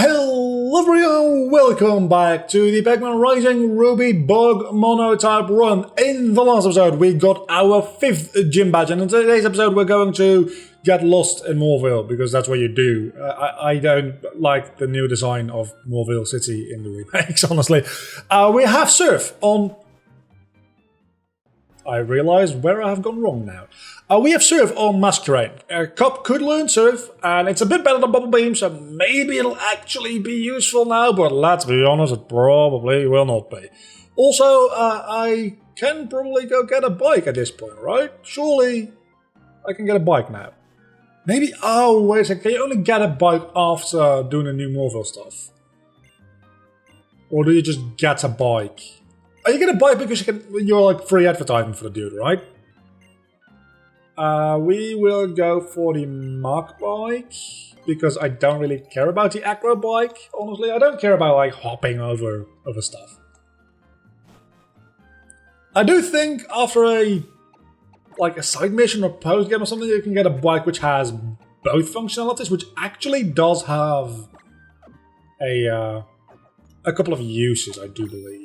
Hello everyone, welcome back to the Pokémon Rising Ruby bug monotype run. In the last episode we got our 5th gym badge, and in today's episode we're going to get lost in Moorville, because that's what you do. I don't like the new design of Moorville City in the remakes, honestly. We have Surf on... I realise where I have gone wrong now. We have Surf on Masquerade. Cop could learn Surf, and it's a bit better than Bubble Beam, so maybe it'll actually be useful now, but let's be honest, it probably will not be. Also, I can probably go get a bike at this point, right? Surely I can get a bike now. Maybe, oh wait a second, can you only get a bike after doing the new Moorville stuff? Or do you just get a bike? Oh, you get a bike because you're like free advertising for the dude, right? We will go for the Mark bike, because I don't really care about the Acro bike, honestly. I don't care about like hopping over stuff. I do think after a side mission or post game or something, you can get a bike which has both functionalities, which actually does have a couple of uses, I do believe.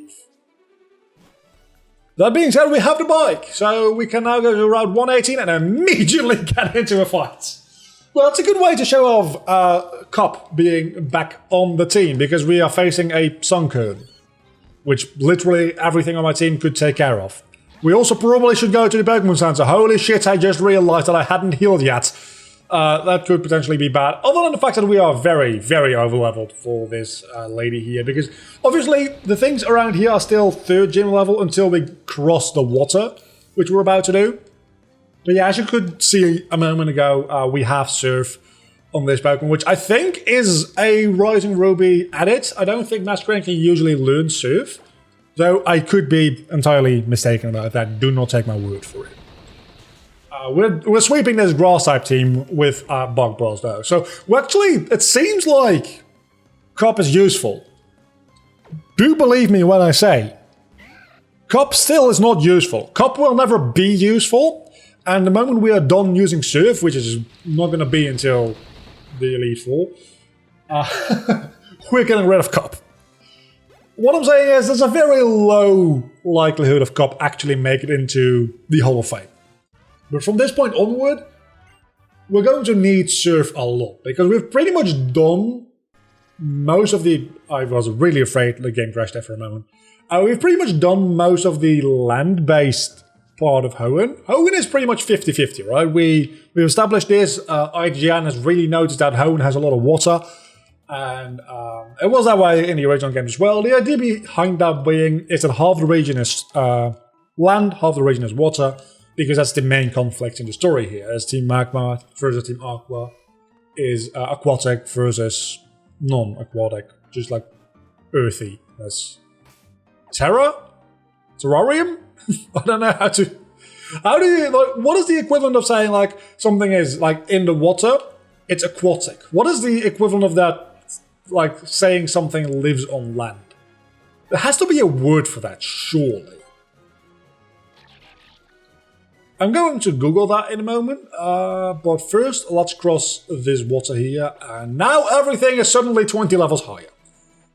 That being said, we have the bike, so we can now go to Route 118 and immediately get into a fight. Well, it's a good way to show off Cop being back on the team, because we are facing a Sunkern, which literally everything on my team could take care of. We also probably should go to the Pokemon Center. Holy shit, I just realized that I hadn't healed yet. That could potentially be bad, other than the fact that we are very, very overleveled for this lady here, because obviously the things around here are still 3rd gym level until we cross the water, which we're about to do. But yeah, as you could see a moment ago, we have Surf on this Pokemon, which I think is a Rising Ruby edit. I don't think Masquerade can usually learn Surf, though I could be entirely mistaken about that. Do not take my word for it. We're sweeping this grass-type team with Bug Balls, though. So, well, actually, it seems like Cop is useful. Do believe me when I say, Cop still is not useful. Cop will never be useful, and the moment we are done using Surf, which is not going to be until the Elite Four, we're getting rid of Cop. What I'm saying is, there's a very low likelihood of Cop actually making it into the Hall of Fame. But from this point onward, we're going to need Surf a lot, because we've pretty much done most of the... I was really afraid the game crashed there for a moment. We've pretty much done most of the land-based part of Hoenn. Hoenn is pretty much 50-50, right? We've established this. IGN has really noticed that Hoenn has a lot of water, and it was that way in the original game as well. The idea behind that being is that half the region is land, half the region is water, because that's the main conflict in the story here, as Team Magma versus Team Aqua is aquatic versus non-aquatic, just like earthy. That's Terra? Terrarium? I don't know how do you, like, what is the equivalent of saying like something is like in the water? It's aquatic. What is the equivalent of that, like saying something lives on land? There has to be a word for that, surely. I'm going to Google that in a moment, but first let's cross this water here, and now everything is suddenly 20 levels higher.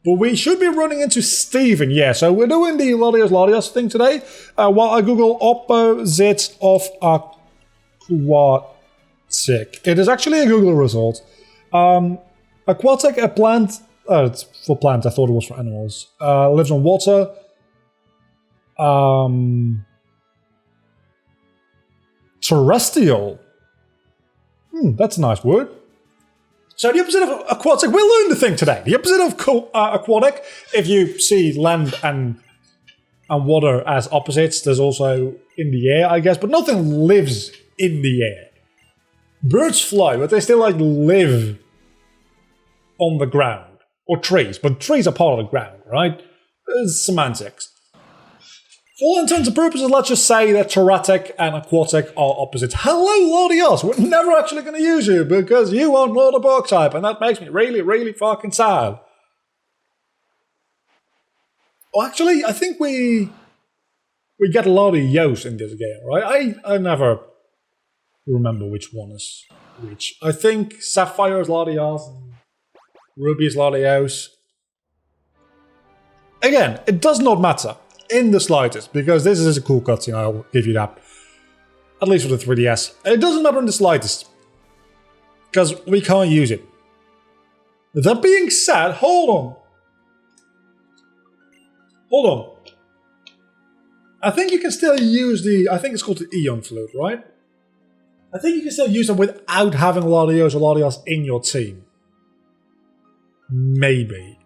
But we should be running into Steven, yeah, so we're doing the Latios thing today, while I Google opposite of aquatic. It is actually a Google result. Aquatic, a plant, it's for plants, I thought it was for animals, lives on water. Terrestrial. That's a nice word. So the opposite of aquatic, we'll learn the thing today. The opposite of aquatic, if you see land and water as opposites, there's also in the air, I guess, but nothing lives in the air. Birds fly, but they still like live on the ground. Or trees, but trees are part of the ground, right? It's semantics. For all intents and purposes, let's just say that terratic and aquatic are opposites. Hello, Latios! We're never actually going to use you because you are not a bug type, and that makes me really, really fucking sad. Well, actually, I think we get a lot of Yos in this game, right? I never remember which one is which. I think Sapphire is Latios, Ruby's Latios. Again, it does not matter in the slightest, because this is a cool cutscene, I'll give you that. At least for the 3DS. It doesn't matter in the slightest, because we can't use it. That being said, hold on. Hold on. I think you can still use the, I think it's called the Eon Flute, right? I think you can still use them without having Latios or Latias in your team. Maybe.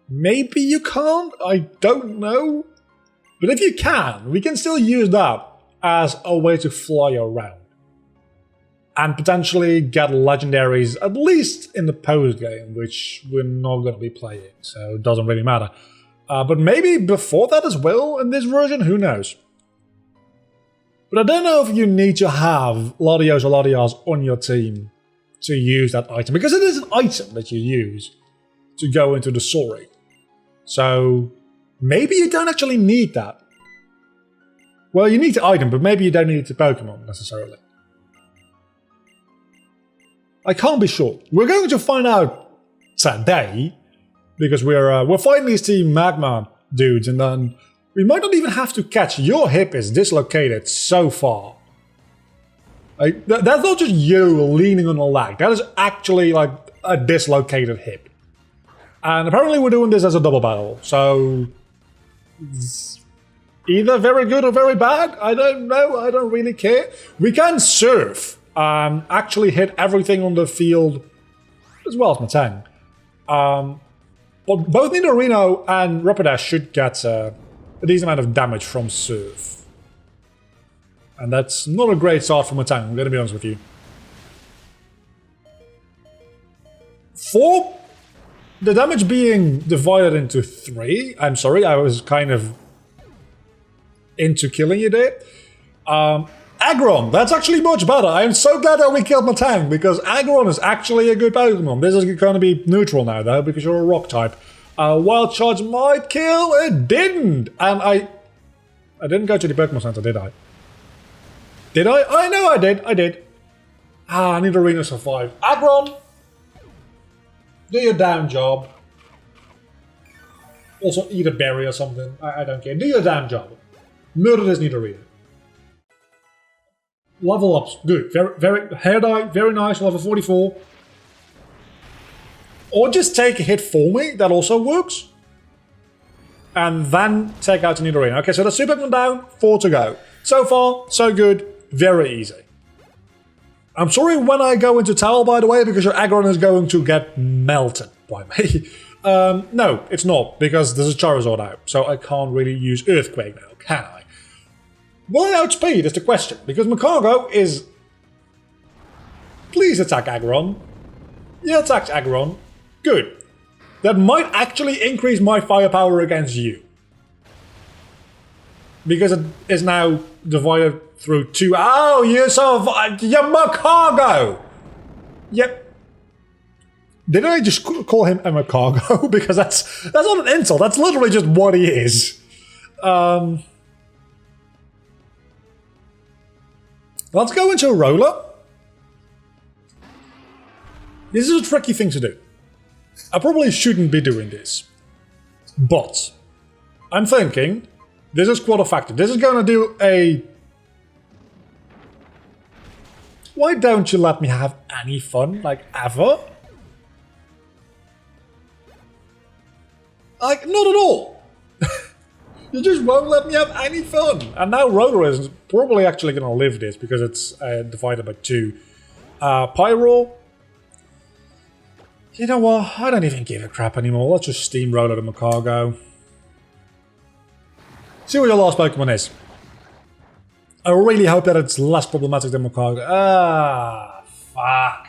Maybe you can't? I don't know. But if you can, we can still use that as a way to fly around. And potentially get legendaries, at least in the post-game, which we're not going to be playing, so it doesn't really matter. But maybe before that as well, in this version, who knows? But I don't know if you need to have Latios or Latias on your team to use that item, because it is an item that you use to go into the story. So maybe you don't actually need that. Well, you need the item, but maybe you don't need it to Pokemon necessarily. I can't be sure. We're going to find out today, because we're fighting these Team Magma dudes, and then we might not even have to catch. Your hip is dislocated so far. Like, that's not just you leaning on a leg. That is actually like a dislocated hip. And apparently we're doing this as a double battle, so it's either very good or very bad. I don't know. I don't really care. We can surf. Actually hit everything on the field, as well as Matang. But both Nidorino and Rapidash should get a decent amount of damage from Surf. And that's not a great start for Matang, I'm going to be honest with you. For the damage being divided into 3, I'm sorry, I was kind of into killing you there. Aggron, that's actually much better. I am so glad that we killed Matang, because Aggron is actually a good Pokemon. This is going to be neutral now, though, because you're a rock type. Wild Charge might kill, it didn't! And I didn't go to the Pokemon Center, did I? Did I? I know I did. I need Arena survive. Aggron! Do your damn job. Also, eat a berry or something. I don't care. Do your damn job. Murder this Nidorino. Level ups, good. Very hair dye, very nice. Level 44. Or just take a hit for me. That also works. And then take out the Nidorino. Okay, so that's 2 Pokemon down, 4 to go. So far, so good. Very easy. I'm sorry when I go into Towel, by the way, because your Aggron is going to get melted by me. No, it's not, because there's a Charizard out. So I can't really use Earthquake now, can I? Will I outspeed is the question, because Macargo is... Please attack Aggron. Yeah, attack Aggron. Good. That might actually increase my firepower against you. Because it is now divided through 2... Oh, you're Macargo! Yep. Did I just call him a Macargo? Because that's not an insult, that's literally just what he is. Let's go into a roller. This is a tricky thing to do. I probably shouldn't be doing this. But I'm thinking this is Quarter Factor. This is going to do a... Why don't you let me have any fun, like ever? Like, not at all. You just won't let me have any fun. And now Rotor is probably actually going to live this because it's divided by 2. Pyro. You know what? I don't even give a crap anymore. Let's just steamroller the Macargo. See what your last Pokemon is. I really hope that it's less problematic than Macargo. Ah, fuck.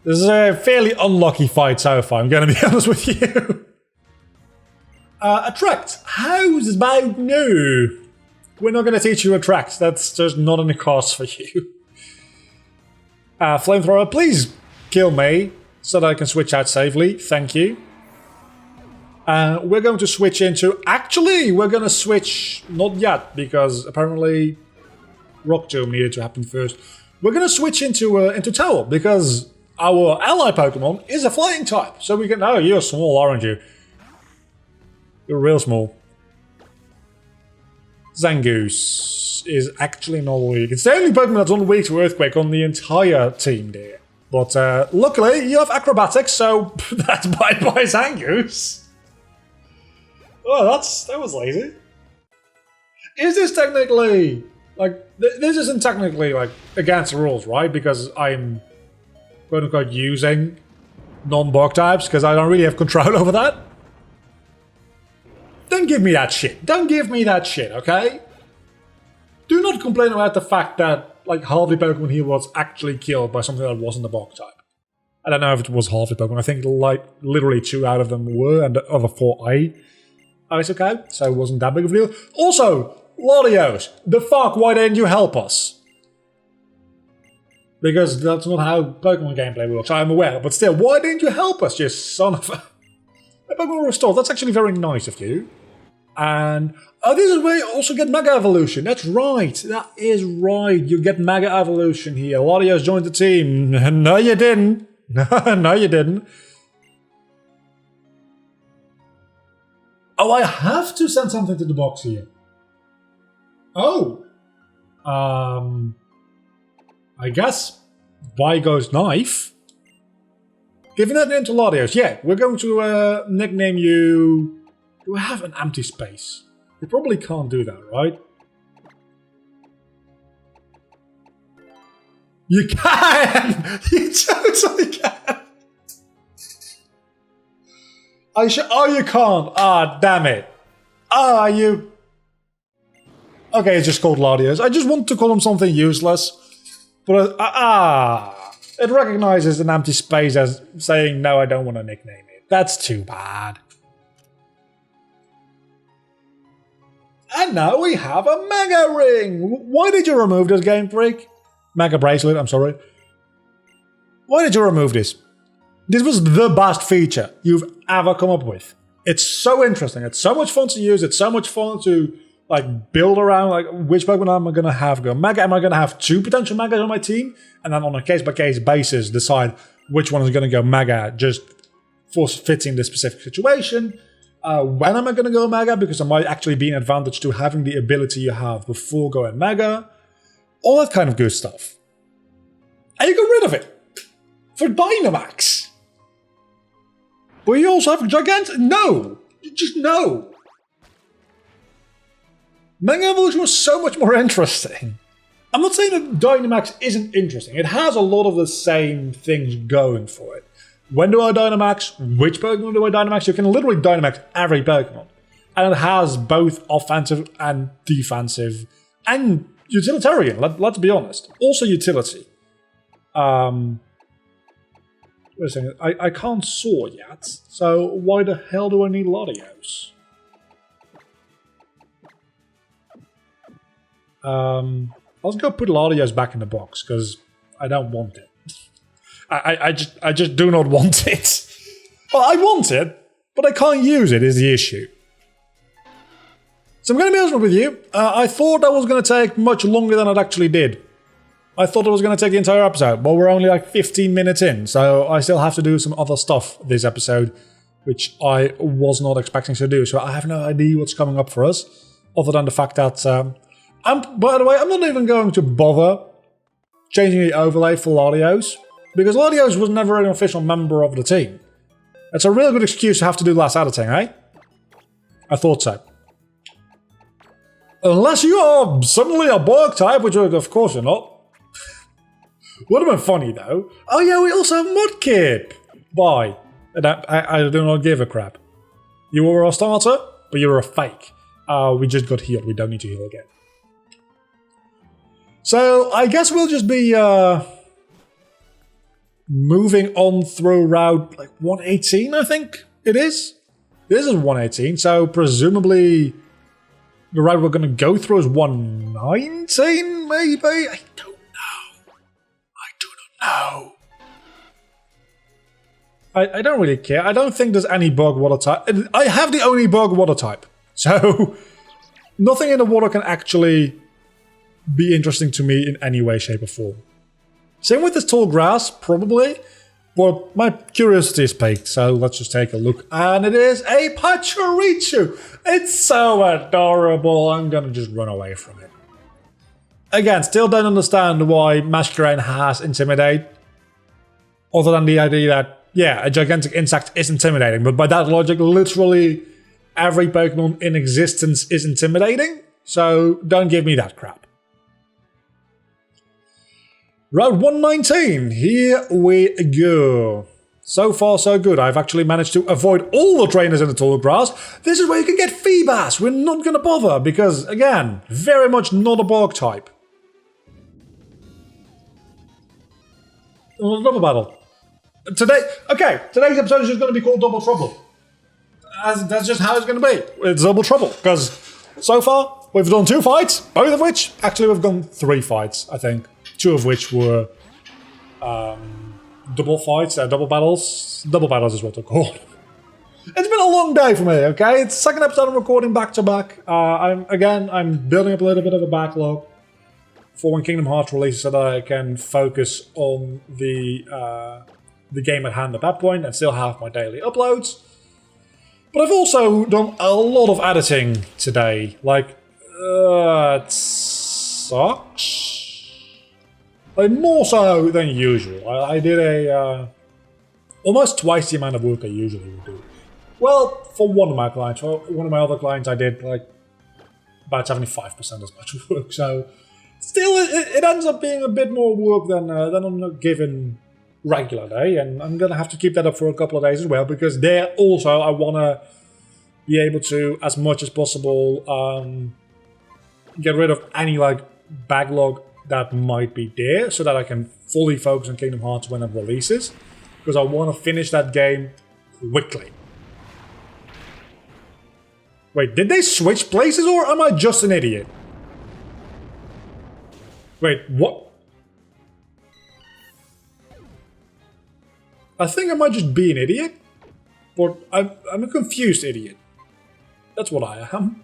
This is a fairly unlucky fight so far, I'm going to be honest with you. Attract. How's about no? We're not going to teach you Attract. That's just not in the cards for you. Flamethrower, please kill me so that I can switch out safely. Thank you. We're going to switch into... Actually, we're going to switch... Not yet, because apparently Rock Tomb needed to happen first. We're going to switch into Tower, because our ally Pokemon is a flying type. So we can... Oh, you're small, aren't you? You're real small. Zangoose is actually not weak. It's the only Pokemon that's not weak to Earthquake on the entire team there. But luckily, you have Acrobatics, so that's bye-bye Zangoose. Oh, that was lazy. Is this technically... Like, this isn't technically, like, against the rules, right? Because I'm, quote-unquote, using non-bug types, because I don't really have control over that. Don't give me that shit. Don't give me that shit, okay? Do not complain about the fact that, like, half the Pokemon here was actually killed by something that wasn't a bug type. I don't know if it was half the Pokemon. I think, like, literally 2 out of them were, and the other 4 A. Oh, it's okay. So it wasn't that big of a deal. Also... Latios, the fuck, why didn't you help us? Because that's not how Pokemon gameplay works, I'm aware, but still, why didn't you help us, you son of a... Pokemon restored, that's actually very nice of you. And, oh, this is where you also get Mega Evolution, that's right, that is right, you get Mega Evolution here. Latios joined the team, no you didn't, no you didn't. Oh, I have to send something to the box here. Oh, I guess Vigo's Knife. Giving that name to Latios. Yeah, we're going to nickname you... Do I have an empty space? You probably can't do that, right? You can! You totally can! Oh, you can't! Ah, damn it. Ah, you... Okay, it's just called Latios. I just want to call him something useless. But, it recognizes an empty space as saying, no, I don't want to nickname it. That's too bad. And now we have a Mega Ring! Why did you remove this, Game Freak? Mega Bracelet, I'm sorry. Why did you remove this? This was the best feature you've ever come up with. It's so interesting. It's so much fun to use. It's so much fun to... like, build around, like, which Pokemon am I going to have go Mega? Am I going to have 2 potential Megas on my team? And then on a case-by-case basis, decide which one is going to go Mega, just for fitting the specific situation. When am I going to go Mega? Because there might actually be an advantage to having the ability you have before going Mega. All that kind of good stuff. And you got rid of it. For Dynamax. But you also have a Gigantic... No! Just no! Mega Evolution was so much more interesting. I'm not saying that Dynamax isn't interesting. It has a lot of the same things going for it. When do I Dynamax? Which Pokemon do I Dynamax? You can literally Dynamax every Pokemon. And it has both offensive and defensive and utilitarian, let's be honest. Also utility. Wait a second, I can't soar yet, so why the hell do I need Latios? I'll just go put Latios back in the box, because I don't want it. I just do not want it. Well, I want it, but I can't use it is the issue. So I'm going to be honest with you, I thought that was going to take much longer than it actually did. I thought it was going to take the entire episode, but we're only like 15 minutes in, so I still have to do some other stuff this episode, which I was not expecting to do, so I have no idea what's coming up for us, other than the fact that... by the way, I'm not even going to bother changing the overlay for Latios, because Latios was never an official member of the team. It's a real good excuse to have to do less editing, eh? I thought so. Unless you are suddenly a bug type, which of course you're not. Would have been funny though. Oh yeah, we also have Mudkip! Bye. I do not give a crap. You were a starter, but you were a fake. We just got healed, we don't need to heal again. So, I guess we'll just be moving on through Route like 118, I think it is. This is 118, so presumably the route we're going to go through is 119, maybe? I don't know. I do not know. I don't really care. I don't think there's any bug water type. I have the only bug water type. So, nothing in the water can actually be interesting to me in any way, shape, or form. Same with this tall grass, probably. But my curiosity is piqued, so let's just take a look. And it is a Pachurichu! It's so adorable, I'm gonna just run away from it. Again, still don't understand why Masquerain has Intimidate. Other than the idea that, yeah, a gigantic insect is intimidating, but by that logic, literally every Pokemon in existence is intimidating, so don't give me that crap. Route 119, here we go. So far so good, I've actually managed to avoid all the trainers in the tall grass. This is where you can get Feebas, we're not gonna bother, because again, very much not a bog type. Double battle. Today's episode is just going to be called Double Trouble. That's just how it's going to be. It's Double Trouble, because so far we've done 2 fights, both of which, actually we've done 3 fights, I think. 2 of which were double fights, double battles. Double battles is what they're called. It's been a long day for me, okay? It's the second episode I'm recording back to back. I'm building up a little bit of a backlog for when Kingdom Hearts releases so that I can focus on the game at hand at that point and still have my daily uploads. But I've also done a lot of editing today. Like, it sucks. Like, more so than usual. I did almost twice the amount of work I usually would do. Well, for one of my clients. For one of my other clients, I did like about 75% as much work. So still, it ends up being a bit more work than on a given regular day, and I'm gonna have to keep that up for a couple of days as well, because there also I wanna be able to, as much as possible, get rid of any like backlog that might be there, so that I can fully focus on Kingdom Hearts when it releases, because I want to finish that game quickly. Wait, did they switch places, or am I just an idiot? Wait, what? I think I might just be an idiot, but I'm a confused idiot. That's what I am.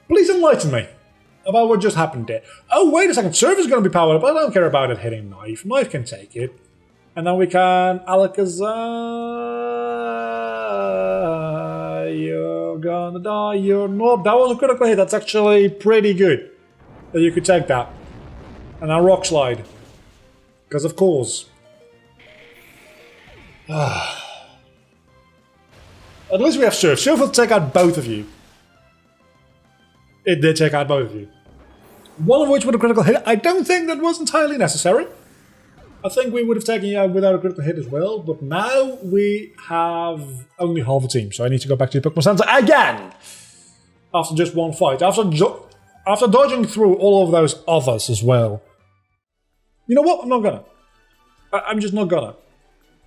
Please enlighten me about what just happened there. Oh, wait a second, server's going to be powered up. I don't care about it hitting Knife. Knife can take it. And then we can Alakazam. You're gonna die, you're not. That was a critical hit. That's actually pretty good that you could take that. And now Rock Slide. Because of course. At least we have Surf. Surf will take out both of you. It did take out both of you. One of which with a critical hit. I don't think that was entirely necessary. I think we would have taken you out without a critical hit as well. But now we have only half a team. So I need to go back to the Pokemon Center again. After just one fight. After dodging through all of those others as well. You know what? I'm not gonna. I'm just not gonna.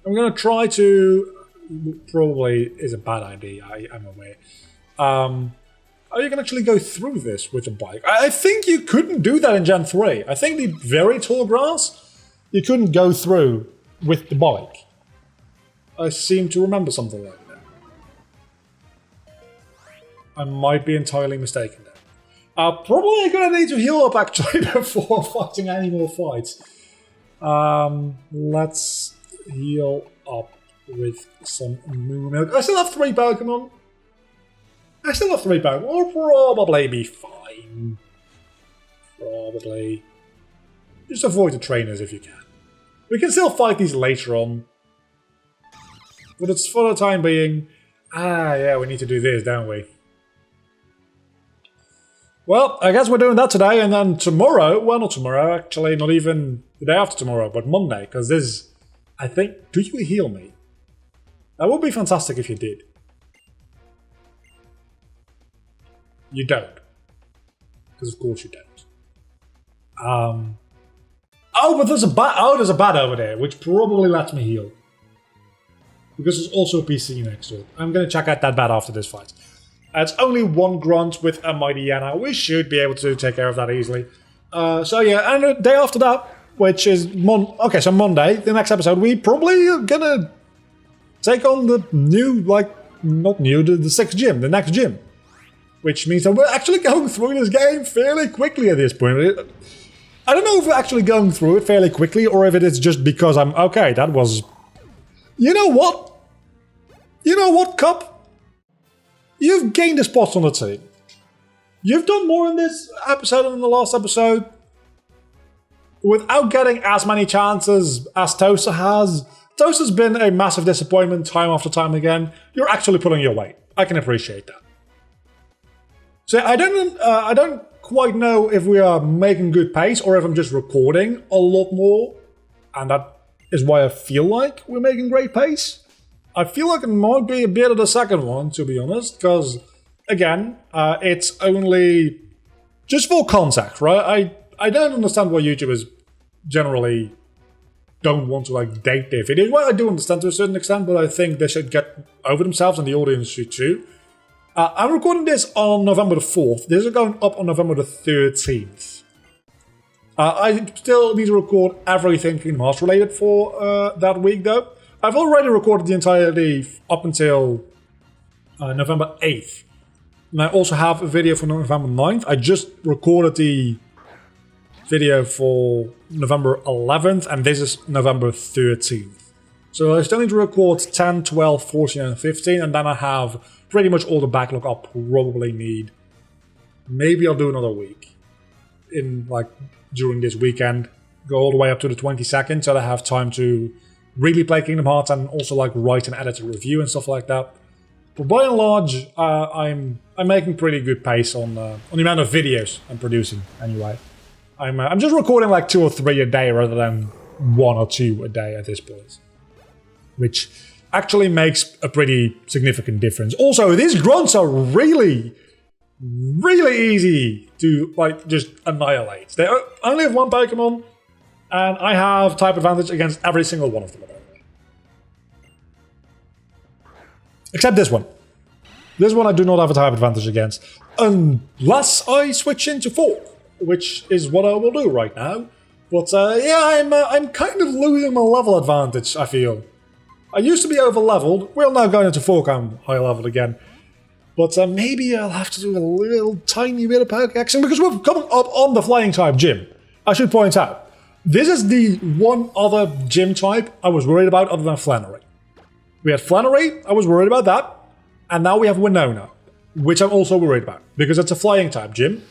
I'm gonna try to... Probably is a bad idea, I'm aware. Oh, you can actually go through this with a bike. I think you couldn't do that in Gen 3. I think the very tall grass, you couldn't go through with the bike. I seem to remember something like that. I might be entirely mistaken there. Probably gonna need to heal up actually before fighting any more fights. Let's heal up with some Moo Milk. I still have 3 Pokemon. We'll probably be fine. Probably. Just avoid the trainers if you can. We can still fight these later on. But it's for the time being. Yeah, we need to do this, don't we? Well, I guess we're doing that today, and then tomorrow, well, not tomorrow, actually, not even the day after tomorrow, but Monday, because this, I think, do you heal me? That would be fantastic if you did. You don't. Because of course you don't. Oh, but there's a bat. Oh, there's a bat over there, which probably lets me heal. Because there's also a PC next to it. I'm going to check out that bat after this fight. It's only 1 grunt with a Mighty Yana. We should be able to take care of that easily. So yeah, and the day after that, which is so Monday, the next episode, we probably are gonna take on the new, the 6th gym, the next gym. Which means that we're actually going through this game fairly quickly at this point. I don't know if we're actually going through it fairly quickly or if it is just because I'm... Okay, that was... You know what? You know what, Cup? You've gained a spot on the team. You've done more in this episode than in the last episode. Without getting as many chances as Tosa has. Tosa's been a massive disappointment time after time again. You're actually pulling your weight. I can appreciate that. So I don't quite know if we are making good pace or if I'm just recording a lot more. And that is why I feel like we're making great pace. I feel like it might be a bit of the second one, to be honest, because, again, it's only just for contact, right? I don't understand why YouTubers generally don't want to, like, date their videos. Well, I do understand to a certain extent, but I think they should get over themselves and the audience should too. I'm recording this on November the 4th. This is going up on November the 13th. I still need to record everything Kingdom Hearts related for that week, though. I've already recorded the entirety up until November 8th. And I also have a video for November 9th. I just recorded the video for November 11th, and this is November 13th. So I still need to record 10, 12, 14, and 15, and then I have pretty much all the backlog I'll probably need. Maybe I'll do another week. During this weekend. Go all the way up to the 22nd, so I have time to really play Kingdom Hearts and also like write and edit a review and stuff like that. But by and large, I'm making pretty good pace on the amount of videos I'm producing anyway. I'm just recording like 2 or 3 a day rather than 1 or 2 a day at this point. Which actually makes a pretty significant difference. Also, these grunts are really, really easy to like just annihilate. They only have 1 Pokemon, and I have type advantage against every single one of them. Except this one. This one I do not have a type advantage against, unless I switch into Fork, which is what I will do right now. But yeah, I'm kind of losing my level advantage, I feel. I used to be over-leveled. Well, now going into Fork, I'm high-leveled again. But maybe I'll have to do a little tiny bit of Pokeaxing, because we're coming up on the Flying-type gym. I should point out, this is the one other gym type I was worried about other than Flannery. We had Flannery, I was worried about that. And now we have Winona, which I'm also worried about, because it's a Flying-type gym.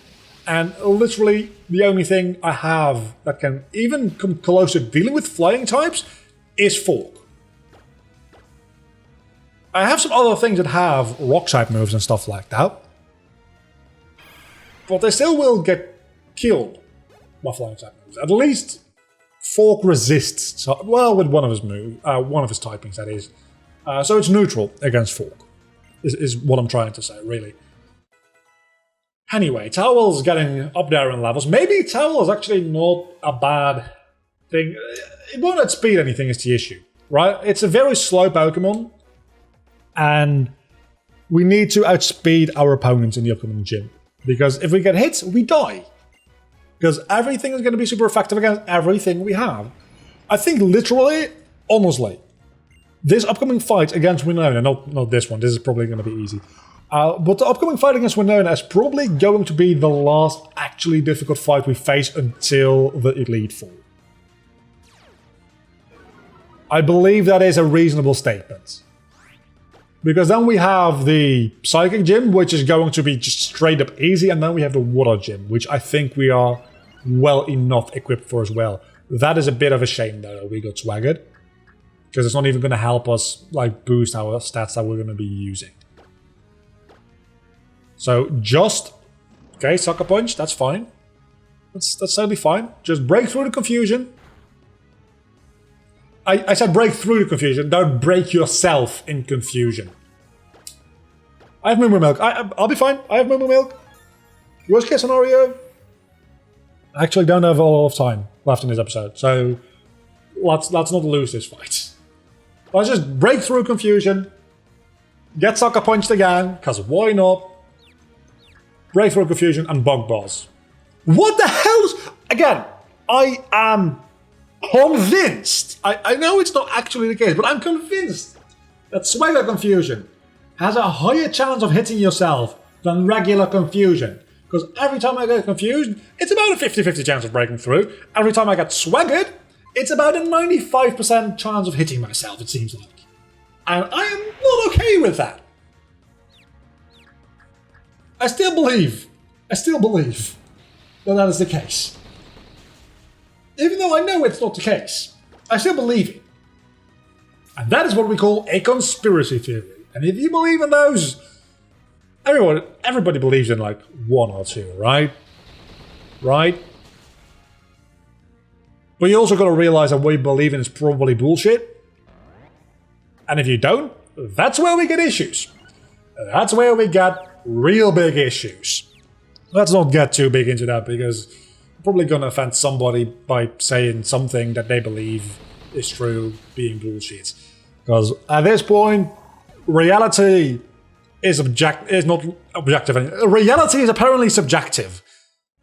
And literally, the only thing I have that can even come close to dealing with Flying types is Fork. I have some other things that have Rock-type moves and stuff like that. But they still will get killed by Flying-type moves. At least Fork resists, well, with one of his typings, that is. So it's neutral against Fork, is what I'm trying to say, really. Anyway, Towel's getting up there in levels. Maybe Towel is actually not a bad thing. It won't outspeed anything is the issue, right? It's a very slow Pokemon, and we need to outspeed our opponents in the upcoming gym. Because if we get hit, we die. Because everything is going to be super effective against everything we have. I think literally, honestly, this upcoming fight against Winona, not this one, this is probably going to be easy. But the upcoming fight against Winona is probably going to be the last actually difficult fight we face until the Elite Four. I believe that is a reasonable statement. Because then we have the Psychic Gym, which is going to be just straight up easy, and then we have the Water Gym, which I think we are well enough equipped for as well. That is a bit of a shame, though, that we got swaggered. Because it's not even going to help us like boost our stats that we're going to be using. So just... Okay, Sucker Punch, that's fine. That's totally fine. Just break through the confusion. I said break through the confusion, don't break yourself in confusion. I have Moo Milk. I'll be fine. I have Moo Milk. Worst case scenario, I actually don't have a lot of time left in this episode, so let's not lose this fight. Let's just break through confusion, get Sucker Punched again, because why not? Break through confusion and Bug Boss. What the hell is... Again, I am convinced, I know it's not actually the case, but I'm convinced that Swagger Confusion has a higher chance of hitting yourself than regular confusion. Because every time I get confused, it's about a 50-50 chance of breaking through. Every time I get swaggered, it's about a 95% chance of hitting myself, it seems like. And I am not okay with that. I still believe that is the case. Even though I know it's not the case, I still believe it. And that is what we call a conspiracy theory. And if you believe in those, everybody believes in like one or two, right? Right? But you also got to realize that what you believe in is probably bullshit. And if you don't, that's where we get issues. That's where we get real big issues. Let's not get too big into that because I'm probably going to offend somebody by saying something that they believe is true being bullshit. Because at this point, reality is not objective. Reality is apparently subjective.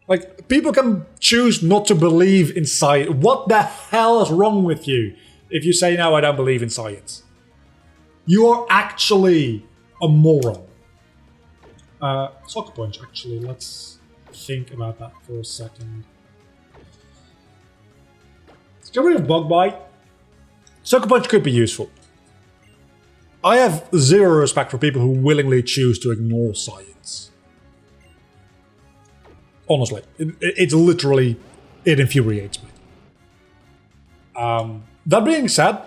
Like, people can choose not to believe in science. What the hell is wrong with you if you say, no, I don't believe in science? You are actually a moron. Soccer punch, actually. Let's think about that for a second. Let's get rid of bug bite. Soccer punch could be useful. I have zero respect for people who willingly choose to ignore science. Honestly, it's literally, it infuriates me. That being said,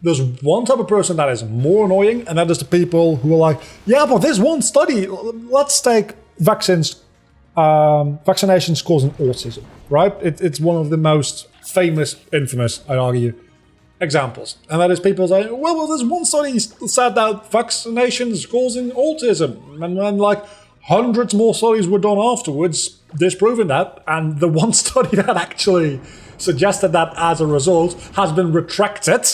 there's one type of person that is more annoying, and that is the people who are like, yeah, but there's one study, let's take vaccinations causing autism, right? It's one of the most famous, infamous, I argue, examples. And that is people saying, well, there's one study said that vaccinations causing autism, and then like hundreds more studies were done afterwards disproving that, and the one study that actually suggested that as a result has been retracted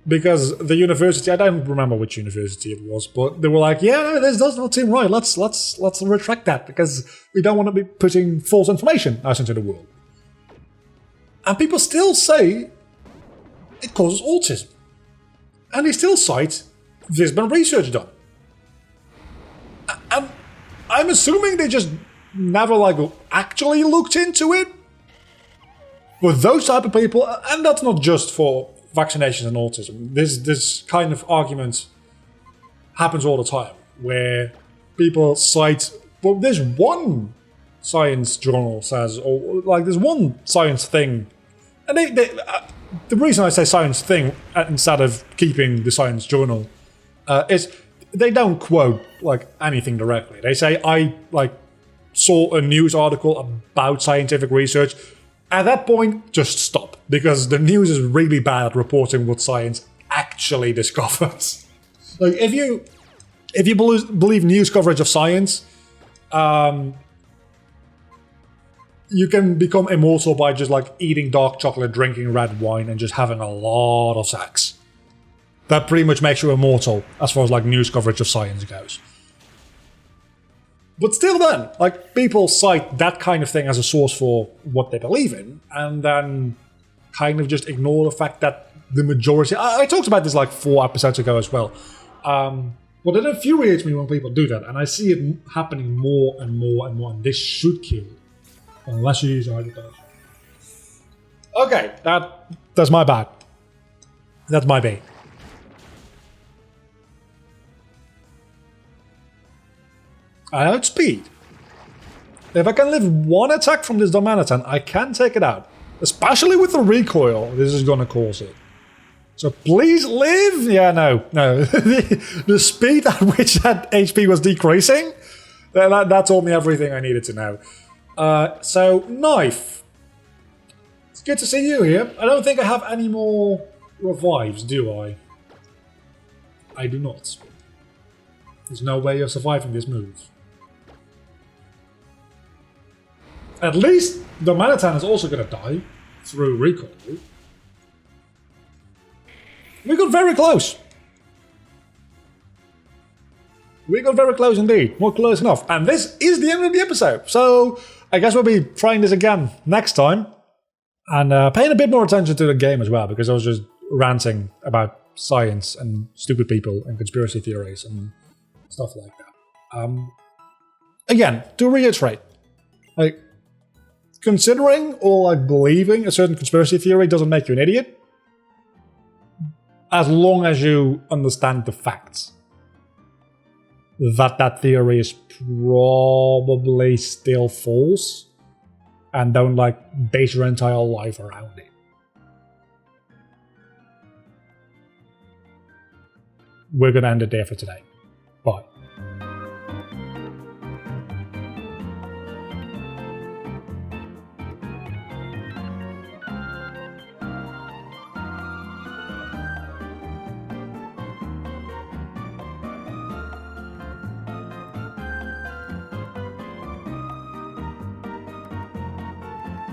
because the university, I don't remember which university it was, but they were like, yeah, this does not seem right, let's retract that because we don't want to be putting false information out into the world. And people still say it causes autism. And they still cite there's been research done. And I'm assuming they just never like actually looked into it. But those type of people, and that's not just for vaccinations and autism, this kind of argument happens all the time, where people cite, well, there's one science journal says, or like there's one science thing, and the reason I say science thing instead of keeping the science journal is they don't quote like anything directly. They say, I like saw a news article about scientific research. At that point, just stop, because the news is really bad at reporting what science actually discovers. Like, if you believe news coverage of science, you can become immortal by just like eating dark chocolate, drinking red wine, and just having a lot of sex. That pretty much makes you immortal as far as like news coverage of science goes. But still then, like, people cite that kind of thing as a source for what they believe in, and then kind of just ignore the fact that the majority... I talked about this like 4 episodes ago as well. But it infuriates me when people do that, and I see it happening more and more and more, and this should kill. Unless you use hydrogen. Okay, that's my bad. That's my bait. I outspeed. If I can live one attack from this Domanitan, I can take it out. Especially with the recoil, this is going to cause it. So please live! Yeah, no. The speed at which that HP was decreasing, that told me everything I needed to know. So, Knife. It's good to see you here. I don't think I have any more revives, do I? I do not. There's no way of surviving this move. At least the Domanitan is also going to die through recoil. We got very close. We got very close indeed. Not close enough. And this is the end of the episode. So I guess we'll be trying this again next time. And paying a bit more attention to the game as well, because I was just ranting about science and stupid people and conspiracy theories and stuff like that. Again, to reiterate, Like, considering or like believing a certain conspiracy theory doesn't make you an idiot, as long as you understand the facts that theory is probably still false, and don't like base your entire life around it. We're gonna end it there for today.